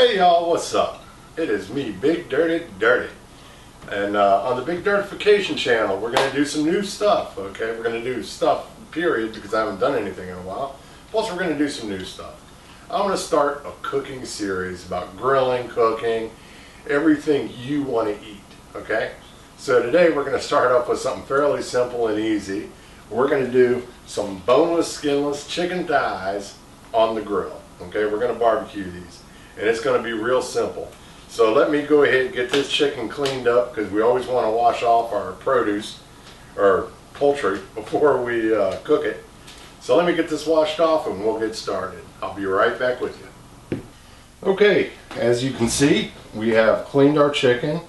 Hey y'all, what's up? It is me, Big Dirty Dirty. And on the Big Dirtification channel, we're going to do some new stuff, okay? We're going to do stuff, period, because I haven't done anything in a while. Plus, we're going to do some new stuff. I'm going to start a cooking series about grilling, cooking, everything you want to eat, okay? So today, we're going to start off with something fairly simple and easy. We're going to do some boneless, skinless chicken thighs on the grill, okay? We're going to barbecue these. And it's going to be real simple. So let me go ahead and get this chicken cleaned up, because we always want to wash off our produce or poultry before we cook it. So let me get this washed off and we'll get started. I'll be right back with you. Okay, as you can see, we have cleaned our chicken,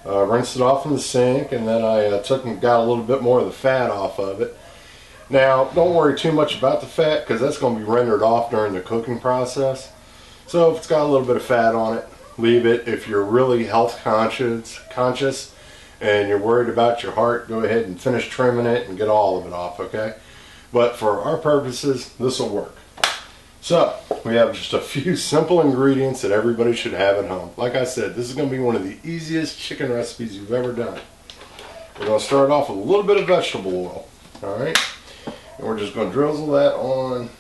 rinsed it off in the sink, and then I took and got a little bit more of the fat off of it. Now, don't worry too much about the fat, because that's going to be rendered off during the cooking process. So if it's got a little bit of fat on it, leave it. If you're really health conscious and you're worried about your heart, go ahead and finish trimming it and get all of it off, okay? But for our purposes, this will work. So we have just a few simple ingredients that everybody should have at home. Like I said, this is going to be one of the easiest chicken recipes you've ever done. We're going to start off with a little bit of vegetable oil, all right? And we're just going to drizzle that on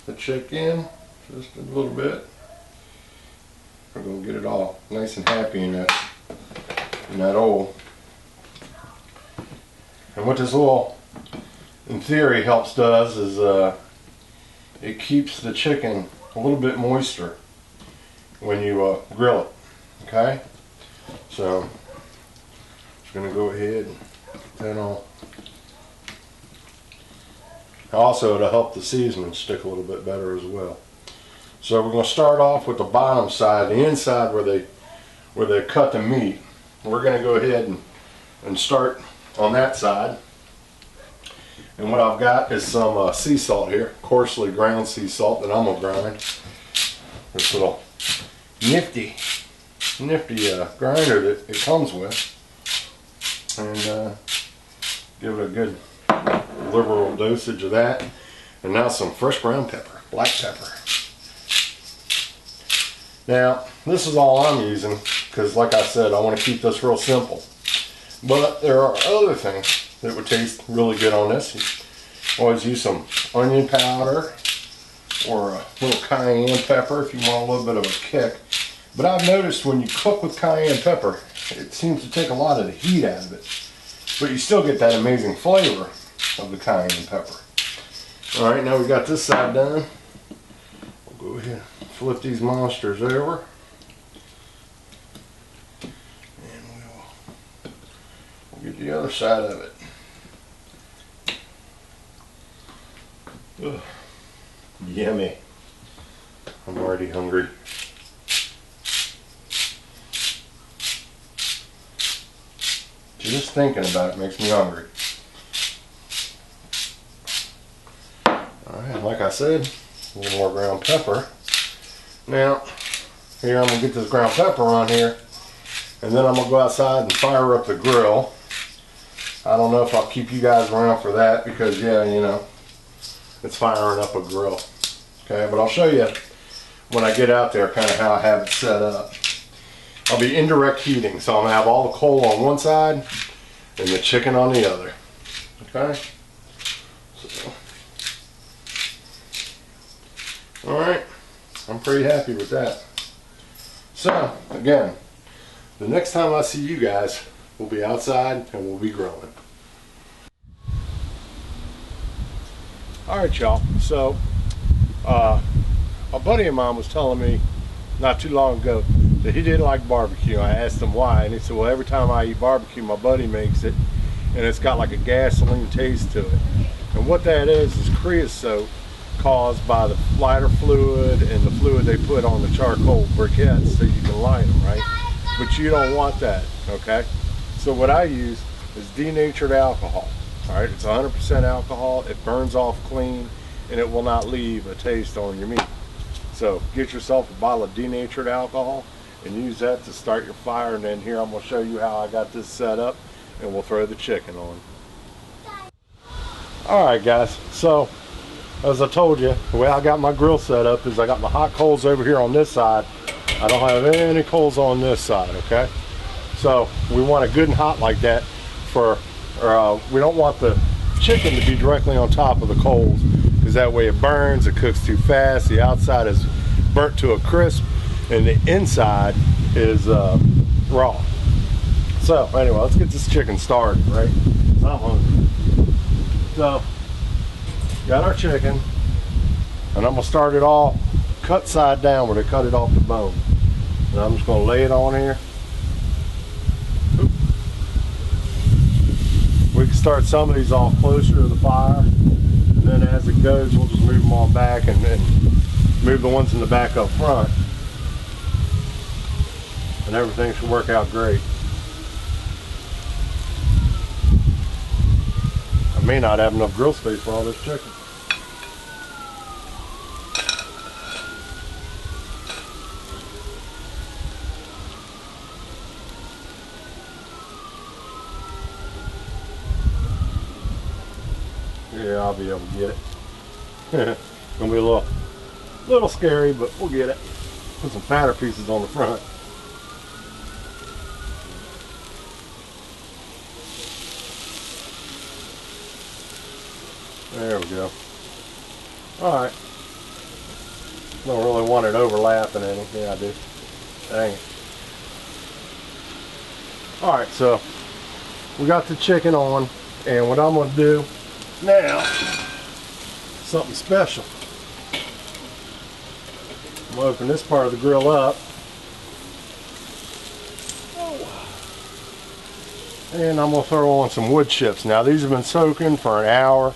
the chicken, just a little bit. We're going to get it all nice and happy in that oil. And what this oil, in theory, does is it keeps the chicken a little bit moister when you grill it. Okay? So, just going to go ahead and get that all. Also, it'll help the seasoning stick a little bit better as well. So we're going to start off with the bottom side, the inside where they cut the meat. We're going to go ahead and start on that side. And what I've got is some sea salt here, coarsely ground sea salt that I'm going to grind. This little nifty grinder that it comes with. And give it a good liberal dosage of that. And now some fresh ground pepper, black pepper. Now, this is all I'm using because, like I said, I want to keep this real simple. But there are other things that would taste really good on this. You always use some onion powder or a little cayenne pepper if you want a little bit of a kick. But I've noticed when you cook with cayenne pepper, it seems to take a lot of the heat out of it. But you still get that amazing flavor of the cayenne pepper. Alright, now we got this side done. We'll go ahead and flip these monsters over. And we'll get the other side of it. Ugh, yummy. I'm already hungry. Just thinking about it makes me hungry. Alright, like I said, a little more ground pepper. Now, here I'm going to get this ground pepper on here, and then I'm going to go outside and fire up the grill. I don't know if I'll keep you guys around for that because, yeah, you know, it's firing up a grill. Okay, but I'll show you when I get out there kind of how I have it set up. I'll be indirect heating, so I'm going to have all the coal on one side and the chicken on the other. Okay? So, alright, I'm pretty happy with that. So, again, the next time I see you guys, we'll be outside and we'll be grilling. Alright y'all, so a buddy of mine was telling me not too long ago that he didn't like barbecue. I asked him why, and he said, well, every time I eat barbecue, my buddy makes it, and it's got like a gasoline taste to it. And what that is creosote caused by the lighter fluid and the fluid they put on the charcoal briquettes so you can light them, right? But you don't want that, okay? So what I use is denatured alcohol. All right, it's 100% alcohol. It burns off clean, and it will not leave a taste on your meat. So get yourself a bottle of denatured alcohol and use that to start your fire. And then here I'm going to show you how I got this set up, and we'll throw the chicken on. All right, guys. So as I told you, the way I got my grill set up is I got my hot coals over here on this side, I don't have any coals on this side, okay? So we want it good and hot like that we don't want the chicken to be directly on top of the coals, because that way it burns, it cooks too fast, the outside is burnt to a crisp, and the inside is raw. So anyway, let's get this chicken started, right? I'm hungry. So, got our chicken, and I'm gonna start it all cut side down where they cut it off the bone. And I'm just gonna lay it on here. Oop. We can start some of these off closer to the fire, and then as it goes, we'll just move them on back and move the ones in the back up front, and everything should work out great. I may not have enough grill space for all this chicken. Yeah, I'll be able to get it. Gonna be a little scary, but we'll get it. Put some fatter pieces on the front. There we go. Alright. Don't really want it overlapping any. Yeah, I do. Dang it. Alright, so we got the chicken on, and what I'm going to do now, something special. I'm going to open this part of the grill up. And I'm going to throw on some wood chips. Now these have been soaking for an hour.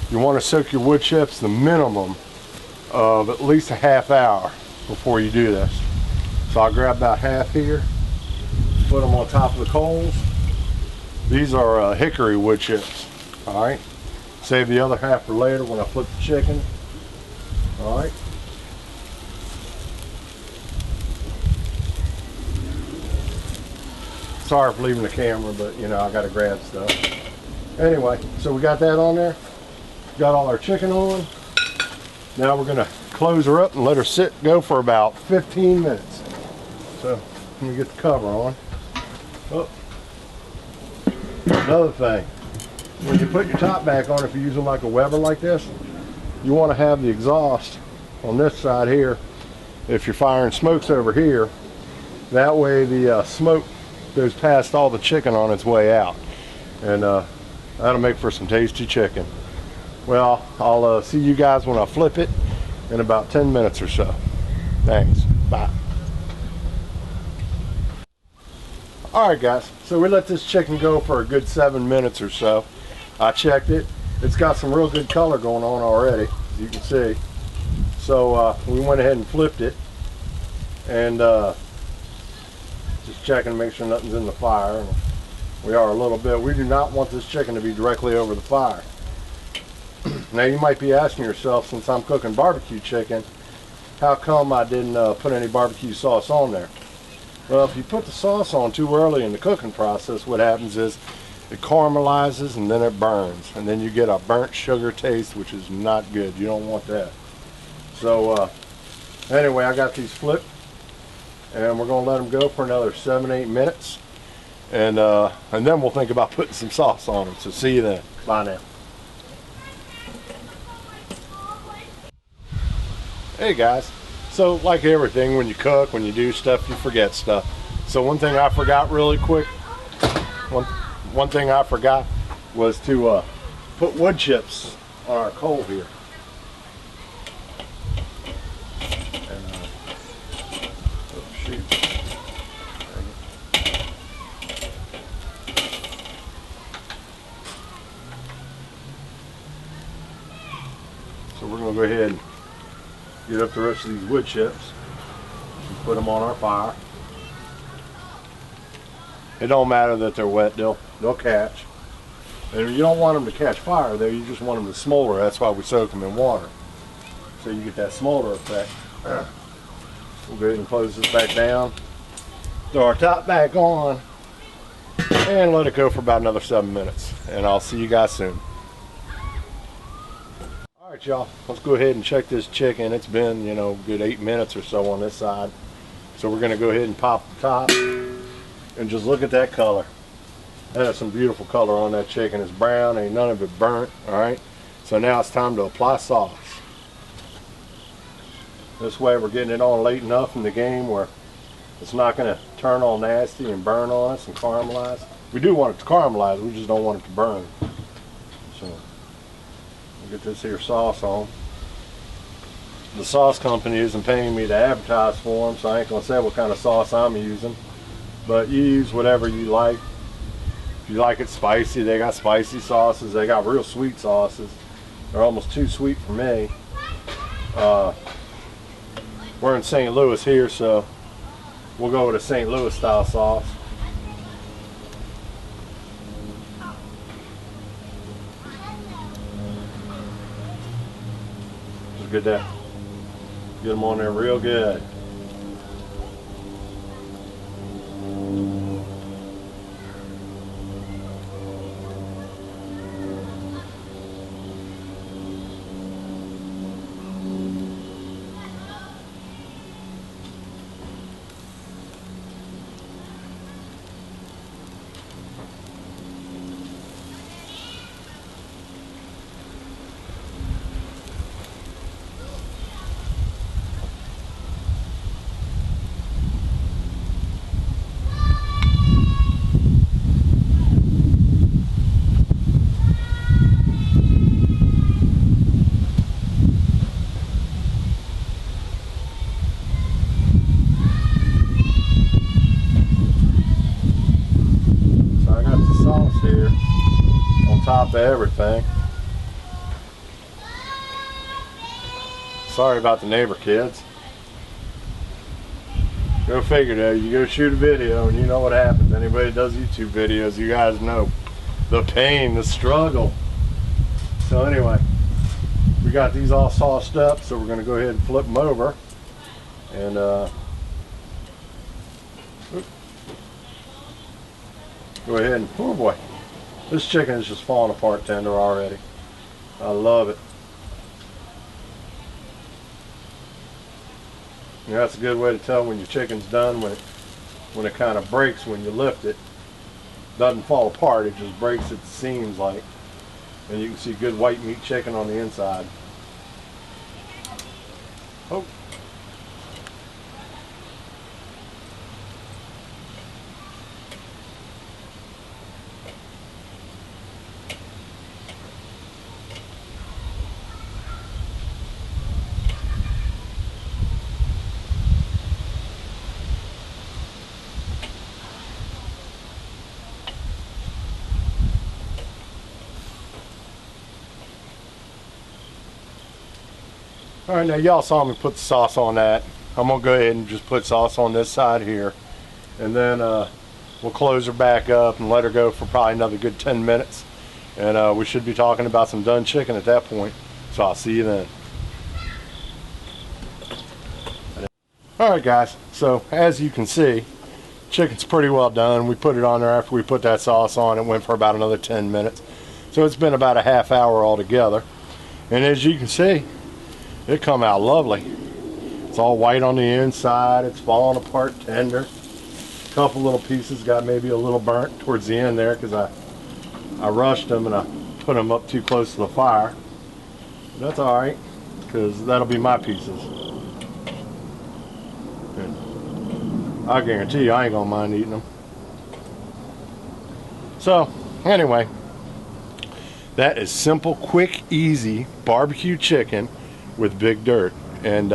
You want to soak your wood chips the minimum of at least a half hour before you do this. So I'll grab about half here, put them on top of the coals. These are hickory wood chips. Alright, save the other half for later when I flip the chicken. Alright. Sorry for leaving the camera, but you know, I gotta grab stuff. Anyway, so we got that on there. Got all our chicken on. Now we're gonna close her up and let her go for about 15 minutes. So let me get the cover on. Oh. Another thing, when you put your top back on, if you're using like a Weber like this, you want to have the exhaust on this side here. If you're firing smokes over here, that way the smoke goes past all the chicken on its way out, and that'll make for some tasty chicken. Well, I'll see you guys when I flip it in about 10 minutes or so. Thanks. Bye. Alright guys, so we let this chicken go for a good 7 minutes or so. I checked it. It's got some real good color going on already, as you can see. So we went ahead and flipped it, and just checking to make sure nothing's in the fire. And we are a little bit. We do not want this chicken to be directly over the fire. Now you might be asking yourself, since I'm cooking barbecue chicken, how come I didn't put any barbecue sauce on there? Well, if you put the sauce on too early in the cooking process, what happens is it caramelizes and then it burns, and then you get a burnt sugar taste, which is not good. You don't want that. So anyway, I got these flipped, and we're going to let them go for another 7-8 minutes, and then we'll think about putting some sauce on them. So see you then. Bye now. Hey guys, so like everything, when you cook, when you do stuff, you forget stuff. So one thing I forgot really quick, one thing I forgot was to put wood chips on our coal here. And, oh shoot. So we're going to go ahead and get up the rest of these wood chips and put them on our fire. It don't matter that they're wet, they'll catch. And you don't want them to catch fire though, you just want them to smolder. That's why we soak them in water, so you get that smolder effect. We'll go ahead and close this back down, throw our top back on, and let it go for about another 7 minutes, and I'll see you guys soon. Alright y'all, let's go ahead and check this chicken. It's been, you know, good 8 minutes or so on this side. So we're going to go ahead and pop the top. And just look at that color. That has some beautiful color on that chicken. It's brown, ain't none of it burnt. Alright, so now it's time to apply sauce. This way we're getting it on late enough in the game where it's not going to turn all nasty and burn on us and caramelize. We do want it to caramelize, we just don't want it to burn. So we'll get this here sauce on. The sauce company isn't paying me to advertise for them, so I ain't going to say what kind of sauce I'm using. But you use whatever you like. If you like it spicy, they got spicy sauces. They got real sweet sauces. They're almost too sweet for me. We're in St. Louis here, so we'll go with a St. Louis style sauce. Just get that. Get them on there real good. Top of everything. Sorry about the neighbor kids. Go figure though, you go shoot a video and you know what happens. Anybody that does YouTube videos, you guys know the pain, the struggle. So anyway, we got these all sauced up, so we're going to go ahead and flip them over and go ahead and, oh boy, this chicken is just falling apart tender already. I love it. You know, that's a good way to tell when your chicken's done, when it kind of breaks when you lift it. Doesn't fall apart, it just breaks at the seams like. And you can see good white meat chicken on the inside. Oh. Alright, now y'all saw me put the sauce on that. I'm going to go ahead and just put sauce on this side here. And then we'll close her back up and let her go for probably another good 10 minutes. And we should be talking about some done chicken at that point. So I'll see you then. Alright guys, so as you can see, chicken's pretty well done. We put it on there after we put that sauce on. It went for about another 10 minutes. So it's been about a half hour altogether. And as you can see, it come out lovely. It's all white on the inside. It's falling apart tender. A couple little pieces got maybe a little burnt towards the end there because I rushed them and I put them up too close to the fire. But that's alright because that'll be my pieces. And I guarantee you I ain't gonna mind eating them. So anyway, that is simple, quick, easy barbecue chicken with Big Dirt. And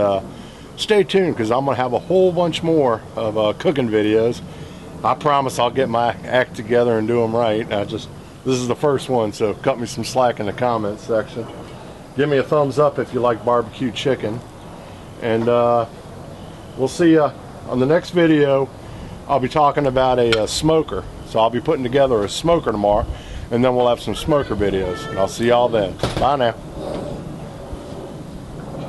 stay tuned because I'm gonna have a whole bunch more of cooking videos. I promise I'll get my act together and do them right. This is the first one, so cut me some slack in the comments section. Give me a thumbs up if you like barbecue chicken, and we'll see you on the next video. I'll be talking about a smoker, so I'll be putting together a smoker tomorrow, and then we'll have some smoker videos, and I'll see y'all then. Bye now.